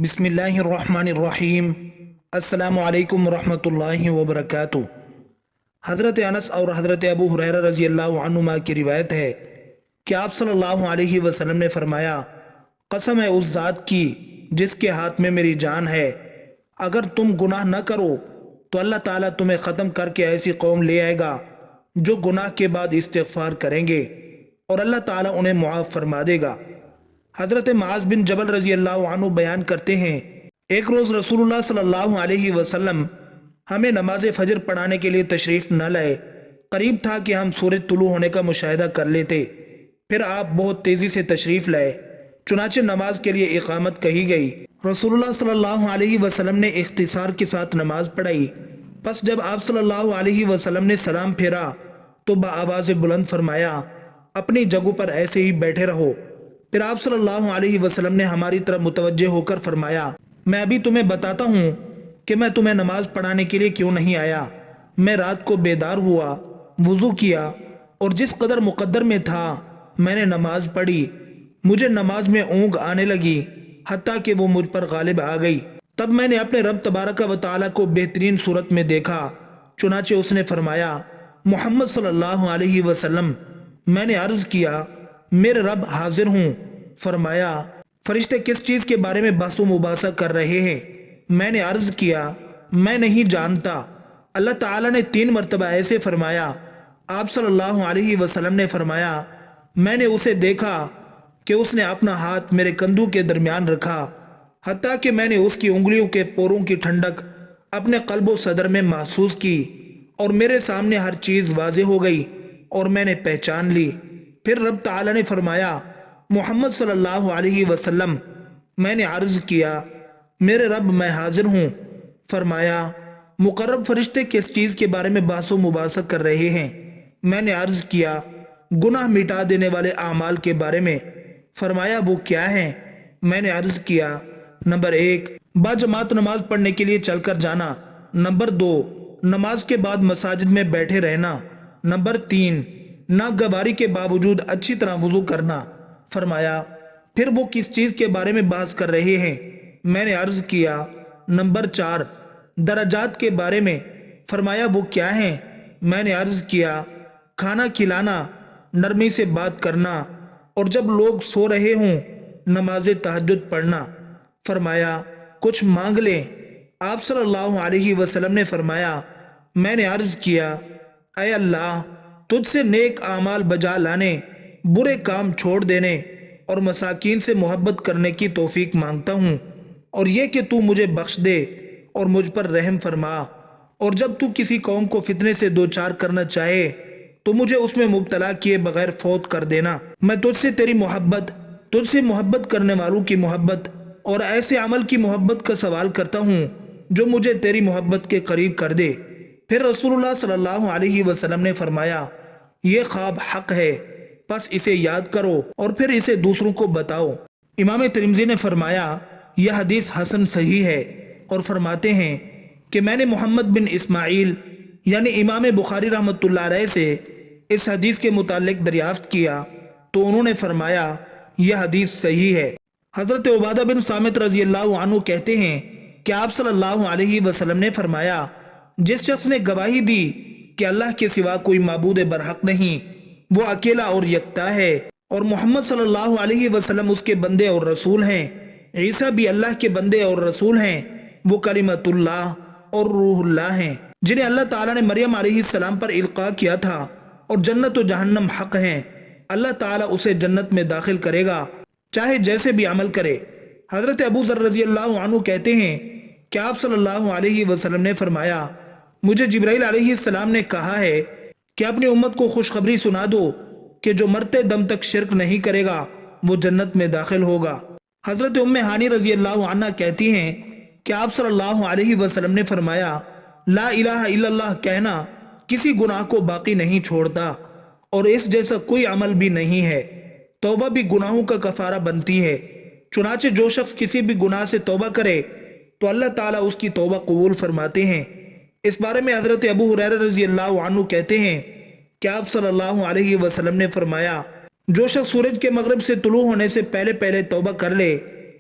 بسم اللہ الرحمن الرحیم۔ السلام علیکم ورحمۃ اللہ وبرکاتہ۔ حضرت انس اور حضرت ابو ہریرہ رضی اللہ عنہما کی روایت ہے کہ آپ صلی اللہ علیہ وسلم نے فرمایا، قسم ہے اس ذات کی جس کے ہاتھ میں میری جان ہے، اگر تم گناہ نہ کرو تو اللہ تعالیٰ تمہیں ختم کر کے ایسی قوم لے آئے گا جو گناہ کے بعد استغفار کریں گے اور اللہ تعالیٰ انہیں معاف فرما دے گا۔ حضرت معاذ بن جبل رضی اللہ عنہ بیان کرتے ہیں، ایک روز رسول اللہ صلی اللہ علیہ وسلم ہمیں نماز فجر پڑھانے کے لیے تشریف نہ لائے۔ قریب تھا کہ ہم سورج طلوع ہونے کا مشاہدہ کر لیتے، پھر آپ بہت تیزی سے تشریف لائے، چنانچہ نماز کے لیے اقامت کہی گئی۔ رسول اللہ صلی اللہ علیہ وسلم نے اختصار کے ساتھ نماز پڑھائی۔ پس جب آپ صلی اللہ علیہ وسلم نے سلام پھیرا تو بآواز بلند فرمایا، اپنی جگہوں پر ایسے ہی بیٹھے رہو۔ پھر آپ صلی اللہ علیہ وسلم نے ہماری طرف متوجہ ہو کر فرمایا، میں ابھی تمہیں بتاتا ہوں کہ میں تمہیں نماز پڑھانے کے لیے کیوں نہیں آیا۔ میں رات کو بیدار ہوا، وضو کیا اور جس قدر مقدر میں تھا میں نے نماز پڑھی۔ مجھے نماز میں اونگ آنے لگی حتیٰ کہ وہ مجھ پر غالب آ گئی۔ تب میں نے اپنے رب تبارک و تعالیٰ کو بہترین صورت میں دیکھا، چنانچہ اس نے فرمایا، محمد صلی اللہ علیہ وسلم۔ میں نے عرض کیا، میرے رب حاضر ہوں۔ فرمایا، فرشتے کس چیز کے بارے میں بحث و مباحثہ کر رہے ہیں؟ میں نے عرض کیا، میں نہیں جانتا۔ اللہ تعالیٰ نے 3 مرتبہ ایسے فرمایا۔ آپ صلی اللہ علیہ وسلم نے فرمایا، میں نے اسے دیکھا کہ اس نے اپنا ہاتھ میرے کندھوں کے درمیان رکھا، حتیٰ کہ میں نے اس کی انگلیوں کے پوروں کی ٹھنڈک اپنے قلب و صدر میں محسوس کی، اور میرے سامنے ہر چیز واضح ہو گئی اور میں نے پہچان لی۔ پھر رب تعالیٰ نے فرمایا، محمد صلی اللہ علیہ وسلم۔ میں نے عرض کیا، میرے رب میں حاضر ہوں۔ فرمایا، مقرب فرشتے کس چیز کے بارے میں بحث و مباحثہ کر رہے ہیں؟ میں نے عرض کیا، گناہ مٹا دینے والے اعمال کے بارے میں۔ فرمایا، وہ کیا ہیں؟ میں نے عرض کیا، نمبر 1 باجماعت نماز پڑھنے کے لیے چل کر جانا، نمبر 2 نماز کے بعد مساجد میں بیٹھے رہنا، نمبر 3 ناگواری کے باوجود اچھی طرح وضو کرنا۔ فرمایا، پھر وہ کس چیز کے بارے میں بحث کر رہے ہیں؟ میں نے عرض کیا، نمبر 4 درجات کے بارے میں۔ فرمایا، وہ کیا ہیں؟ میں نے عرض کیا، کھانا کھلانا، نرمی سے بات کرنا، اور جب لوگ سو رہے ہوں نماز تہجد پڑھنا۔ فرمایا، کچھ مانگ لیں۔ آپ صلی اللہ علیہ وسلم نے فرمایا، میں نے عرض کیا، اے اللہ، تجھ سے نیک اعمال بجا لانے، برے کام چھوڑ دینے اور مساکین سے محبت کرنے کی توفیق مانگتا ہوں، اور یہ کہ تو مجھے بخش دے اور مجھ پر رحم فرما، اور جب تو کسی قوم کو فتنے سے دوچار کرنا چاہے تو مجھے اس میں مبتلا کیے بغیر فوت کر دینا۔ میں تجھ سے تیری محبت، تجھ سے محبت کرنے والوں کی محبت اور ایسے عمل کی محبت کا سوال کرتا ہوں جو مجھے تیری محبت کے قریب کر دے۔ پھر رسول اللہ صلی اللہ علیہ وسلم نے فرمایا، یہ خواب حق ہے، پس اسے یاد کرو اور پھر اسے دوسروں کو بتاؤ۔ امام ترمذی نے فرمایا، یہ حدیث حسن صحیح ہے، اور فرماتے ہیں کہ میں نے محمد بن اسماعیل یعنی امام بخاری رحمۃ اللہ علیہ سے اس حدیث کے متعلق دریافت کیا تو انہوں نے فرمایا، یہ حدیث صحیح ہے۔ حضرت عبادہ بن صامت رضی اللہ عنہ کہتے ہیں کہ آپ صلی اللہ علیہ وسلم نے فرمایا، جس شخص نے گواہی دی کہ اللہ کے سوا کوئی معبود برحق نہیں، وہ اکیلا اور یکتا ہے، اور محمد صلی اللہ علیہ وسلم اس کے بندے اور رسول ہیں، عیسیٰ بھی اللہ کے بندے اور رسول ہیں، وہ کلمۃ اللہ اور روح اللہ ہیں، جنہیں اللہ تعالیٰ نے مریم علیہ السلام پر القاء کیا تھا، اور جنت و جہنم حق ہیں، اللہ تعالیٰ اسے جنت میں داخل کرے گا چاہے جیسے بھی عمل کرے۔ حضرت ابو ذر رضی اللہ عنہ کہتے ہیں کہ آپ صلی اللہ علیہ وسلم نے فرمایا، مجھے جبرائیل علیہ السلام نے کہا ہے کہ اپنی امت کو خوشخبری سنا دو کہ جو مرتے دم تک شرک نہیں کرے گا وہ جنت میں داخل ہوگا۔ حضرت ام ہانی رضی اللہ عنہ کہتی ہیں کہ آپ صلی اللہ علیہ وسلم نے فرمایا، لا الہ الا اللہ کہنا کسی گناہ کو باقی نہیں چھوڑتا، اور اس جیسا کوئی عمل بھی نہیں ہے۔ توبہ بھی گناہوں کا کفارہ بنتی ہے، چنانچہ جو شخص کسی بھی گناہ سے توبہ کرے تو اللہ تعالیٰ اس کی توبہ قبول فرماتے ہیں۔ اس بارے میں حضرت ابو ہریرہ رضی اللہ عنہ کہتے ہیں کہ آپ صلی اللہ علیہ وسلم نے فرمایا، جو شخص سورج کے مغرب سے طلوع ہونے سے پہلے پہلے توبہ کر لے،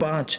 5,